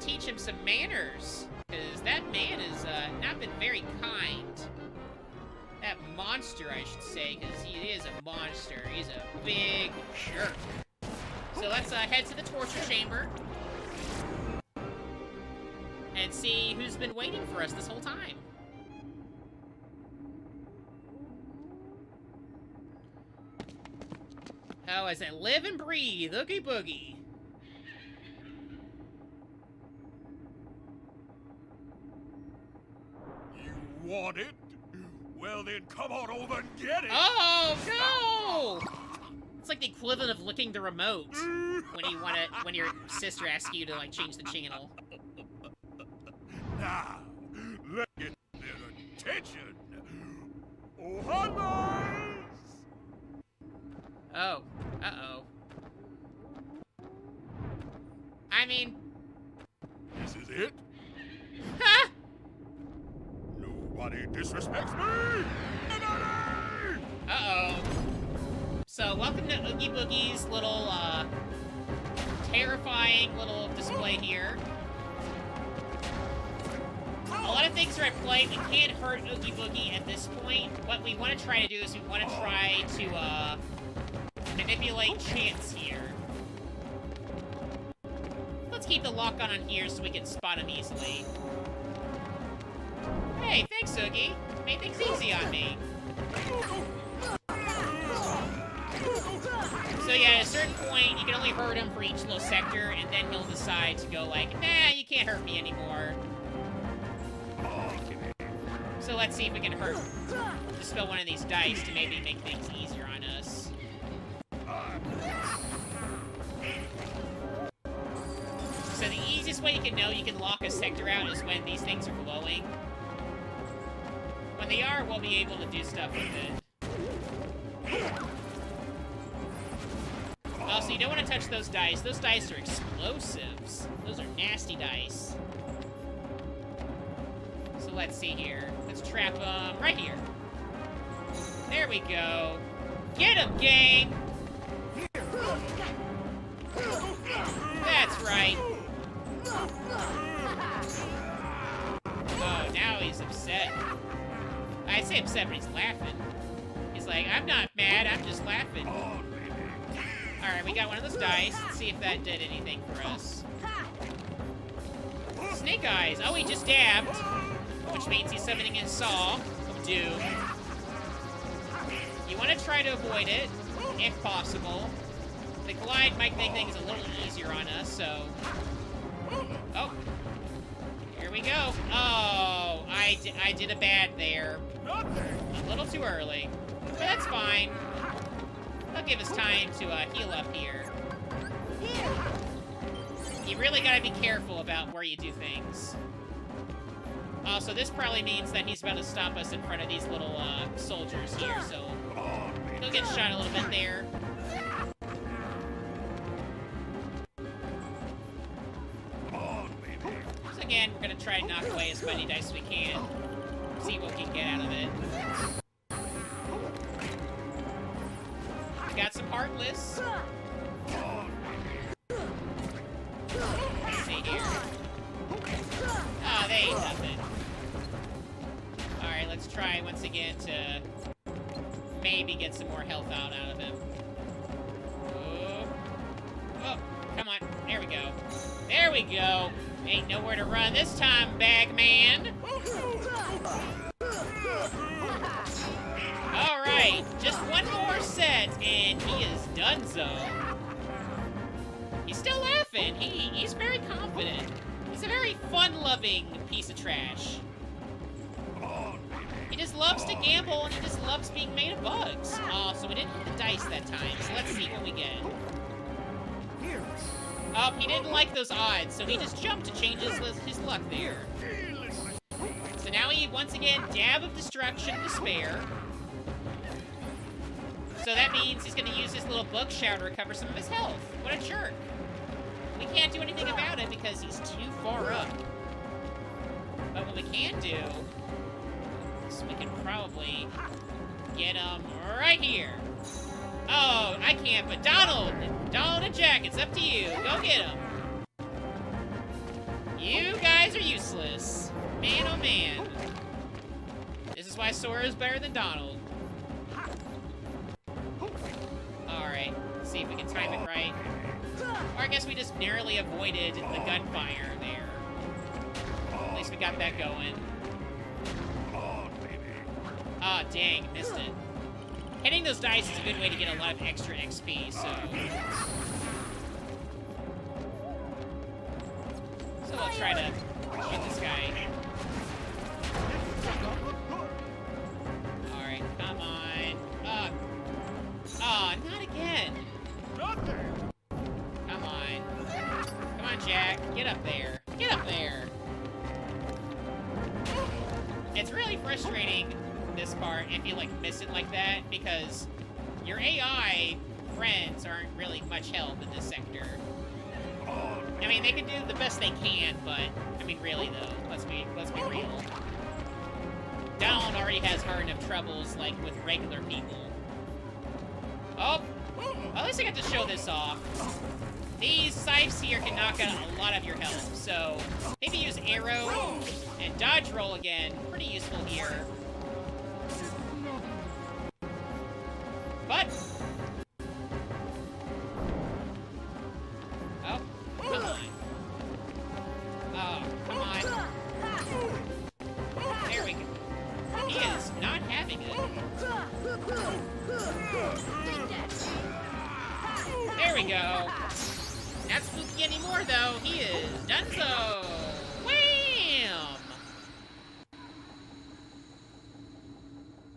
Teach him some manners. Because that man has not been very kind. That monster, I should say, because he is a monster. He's a big jerk. So let's head to the torture chamber. And see who's been waiting for us this whole time. Oh, I said, live and breathe, Oogie Boogie. You want it? Well then, come on over and get it! Oh, no! It's like the equivalent of licking the remote when your sister asks you to, like, change the channel. Now, let's get their attention. Oh, hi, Oh. Uh-oh. I mean... This is it? Ha! Nobody disrespects me! Nobody! Uh-oh. So, welcome to Oogie Boogie's little, terrifying little display here. A lot of things are at play. We can't hurt Oogie Boogie at this point. What we want to try to do is we want to try to, manipulate Chance here. Let's keep the lock on here so we can spot him easily. Hey, thanks, Oogie. Made things easy on me. So yeah, at a certain point, you can only hurt him for each little sector, and then he'll decide to go like, nah, you can't hurt me anymore. So let's see if we can dispel one of these dice to maybe make things easier on us. So the easiest way you can know you can lock a sector out is when these things are glowing. when they are, we'll be able to do stuff with it. Also, you don't want to touch those dice. Those dice are explosives. Those are nasty dice. So let's see here. Let's trap them right here. There we go. Get him, gang! That's right. Oh, now he's upset. I say upset, but he's laughing. He's like, I'm not mad, I'm just laughing. Alright, we got one of those dice. Let's see if that did anything for us. Snake Eyes. Oh, he just dabbed. Which means he's summoning his Saw of Doom. You want to try to avoid it, if possible. The glide might make things a little easier on us, so... Oh. Here we go. Oh, I did a bad there. A little too early. But that's fine. That'll give us time to heal up here. You really gotta be careful about where you do things. Also, this probably means that he's about to stop us in front of these little soldiers here, so he'll get shot a little bit there. So again, we're gonna try to knock away as many dice as we can. See what we can get out of it. Got some Heartless. Let's see here. Oh, they ain't nothing. Alright, let's try once again to maybe get some more health out of him. Oh, come on. There we go. There we go. Ain't nowhere to run this time, Bagman. Alright, just one more set, and he is donezo. He's still laughing. He's very confident. He's a very fun-loving piece of trash. He just loves to gamble, and he just loves being made of bugs. Oh, so we didn't hit the dice that time, so let's see what we get. Oh, he didn't like those odds, so he just jumped to change his luck there. So now he, once again, Dab of Destruction to spare. So that means he's going to use his little bug shower to recover some of his health. What a jerk. We can't do anything about it because he's too far up. But what we can do is we can probably get him right here. Oh, I can't, but Donald and Jack, it's up to you. Go get him. You guys are useless. Man, oh man. This is why Sora is better than Donald. Alright, let's see if we can time it right. Or I guess we just narrowly avoided the gunfire there. At least we got that going. Ah, oh, dang, missed it. Hitting those dice is a good way to get a lot of extra XP, so... So we'll try to shoot this guy. Alright, come on. Oh, not again. Come on. Come on, Jack. Get up there. Get up there. It's really frustrating, this part, if you, like, miss it like that, because your AI friends aren't really much help in this sector. I mean, they can do the best they can, but, I mean, really, though, let's be real. Donald already has hard enough troubles, like, with regular people. Oh! Well, at least I got to show this off. These scythes here can knock out a lot of your health, so maybe use arrow and dodge roll again. Pretty useful here. But... Oh, come on. Oh, come on. There we go. He is not having it. There we go. Not spooky anymore, though. He is donezo. Wham!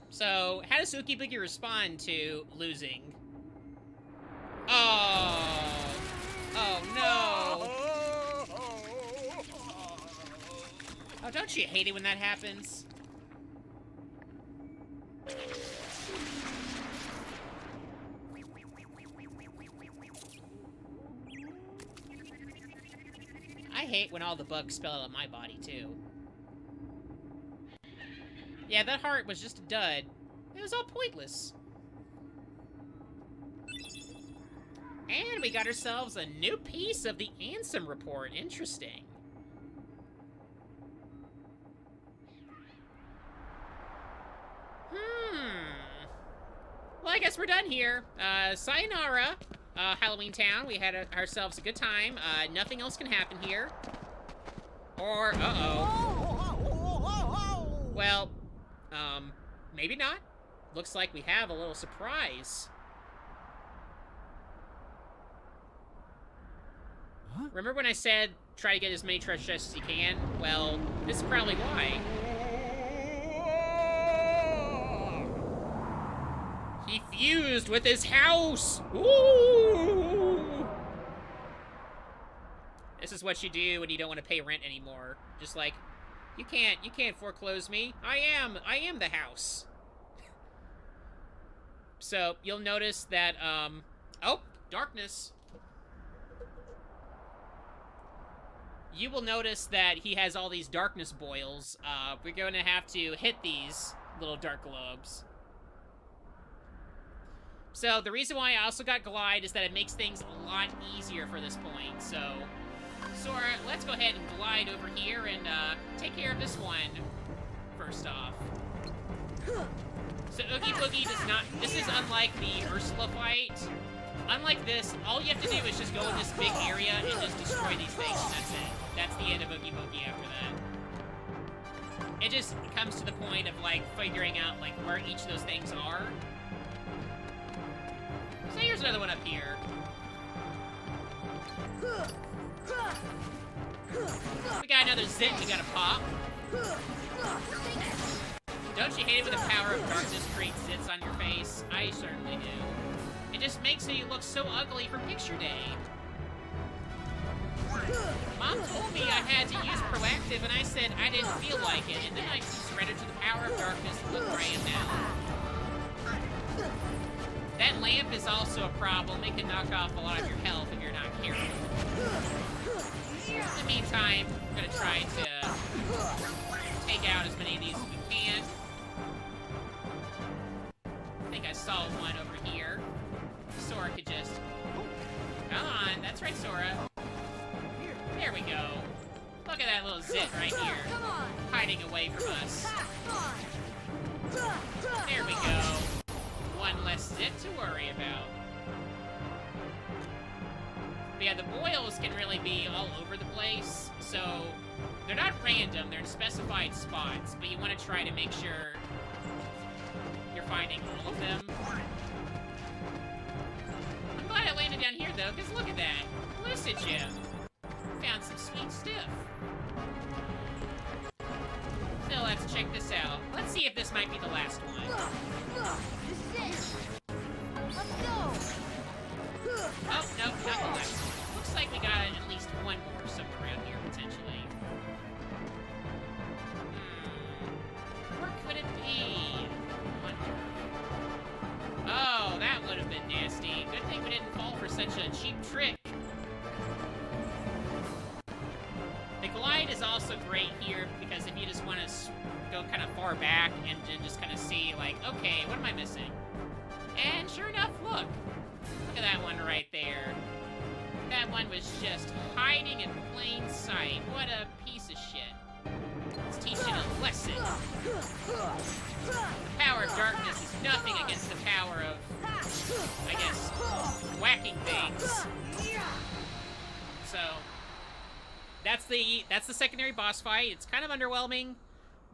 So, how does Ookie Boogie respond to losing? Oh. Oh, no. Oh, don't you hate it when that happens? I hate when all the bugs spill out of my body, too. Yeah, that heart was just a dud. It was all pointless. And we got ourselves a new piece of the Ansem report. Interesting. Well, I guess we're done here. Sayonara, Halloweentown. We had ourselves a good time. Nothing else can happen here. Or, well, maybe not. Looks like we have a little surprise. Huh? Remember when I said try to get as many treasure chests as you can? Well, this is probably why. He fused with his house! Ooh! This is what you do when you don't want to pay rent anymore. Just like, you can't foreclose me. I am the house. So, you'll notice that, oh, darkness. You will notice that he has all these darkness boils. We're going to have to hit these little dark globes. So, the reason why I also got Glide is that it makes things a lot easier for this point. So, Sora, let's go ahead and glide over here and take care of this one first off. So, Oogie Boogie does not... This is unlike the Ursula fight. Unlike this, all you have to do is just go in this big area and just destroy these things, and that's it. That's the end of Oogie Boogie after that. It just comes to the point of, like, figuring out, like, where each of those things are. So here's another one up here. We got another zit we gotta pop. Don't you hate it when the power of darkness creates zits on your face? I certainly do. It just makes you look so ugly for picture day. Mom told me I had to use proactive, and I said I didn't feel like it, and then I surrendered to the power of darkness, and look where I am now. That lamp is also a problem. It can knock off a lot of your health if you're not careful. In the meantime, I'm gonna try to take out as many of these as we can. I think I saw one over here. Sora could just... Come on, that's right, Sora. There we go. Look at that little zit right here. Hiding away from us. There we go. One less zit to worry about. But yeah, the boils can really be all over the place, so they're not random, they're in specified spots, but you want to try to make sure you're finding all of them. I'm glad I landed down here, though, because look at that. Lucid Gem. Found some sweet stuff. So let's check this out. Let's see if this might be the last one. Oh, no, not the last one. Looks like we got at least one more somewhere around here, potentially. Where could it be? Oh, that would have been nasty. Good thing we didn't fall for such a cheap trick. The glide is also great here because if you just want to go kind of far back and just kind of see, like, okay, what am I missing? And sure enough, look. Look at that one right there. That one was just hiding in plain sight. What a piece of shit. Let's teach it a lesson. The power of darkness is nothing against the power of, I guess, whacking things. So, that's the secondary boss fight. It's kind of underwhelming,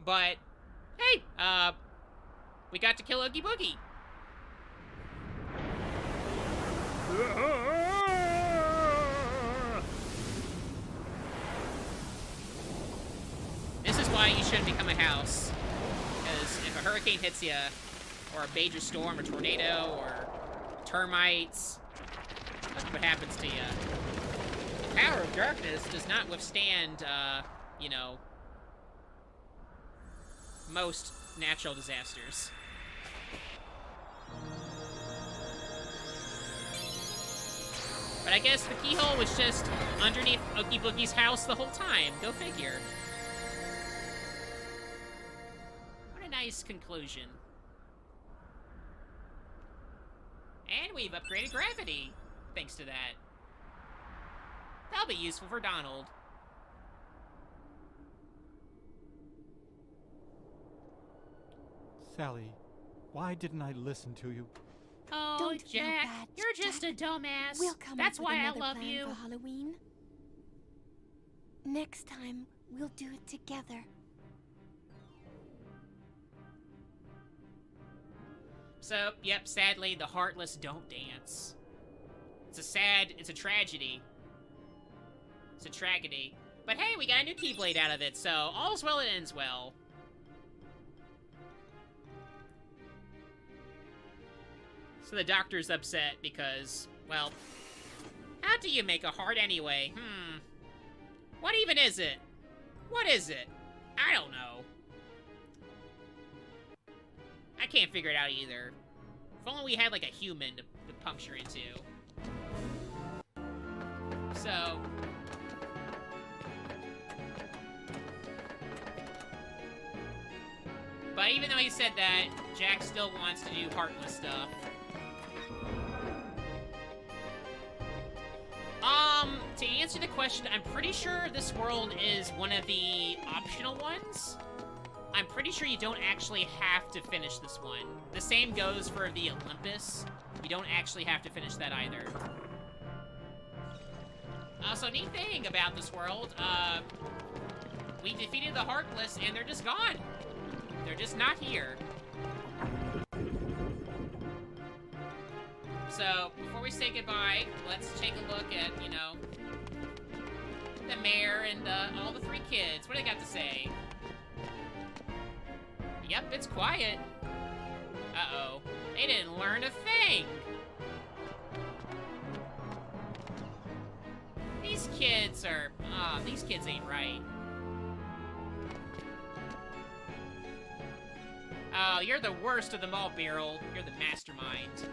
but hey, we got to kill Oogie Boogie. This is why you shouldn't become a house. Because if a hurricane hits you, or a major storm, or tornado, or termites, look what happens to you. The power of darkness does not withstand, you know, most natural disasters. But I guess the keyhole was just underneath Oogie Boogie's house the whole time. Go figure. What a nice conclusion. And we've upgraded gravity, thanks to that. That'll be useful for Donald. Sally, why didn't I listen to you? Oh, Don't feel Jack, bad, you're just Jack. a dumbass. We'll come That's up with why I another love plan you. for Halloween. Next time, we'll do it together. So, yep, sadly, the Heartless don't dance. It's a tragedy. It's a tragedy. But hey, we got a new Keyblade out of it, so all's well that ends well. So the doctor's upset because, well, how do you make a heart anyway? What even is it? What is it? I don't know. I can't figure it out either. If only we had, like, a human to puncture into. So... But even though he said that, Jack still wants to do Heartless stuff. To answer the question, I'm pretty sure this world is one of the optional ones. I'm pretty sure you don't actually have to finish this one. The same goes for the Olympus. You don't actually have to finish that either. So neat thing about this world, we defeated the Heartless and they're just gone. They're just not here. So, before we say goodbye, let's take a look at, you know, the mayor and all the three kids. What do they got to say? Yep, it's quiet. Uh-oh. They didn't learn a thing. These kids are... these kids ain't right. Oh, you're the worst of them all, Beryl. You're the mastermind.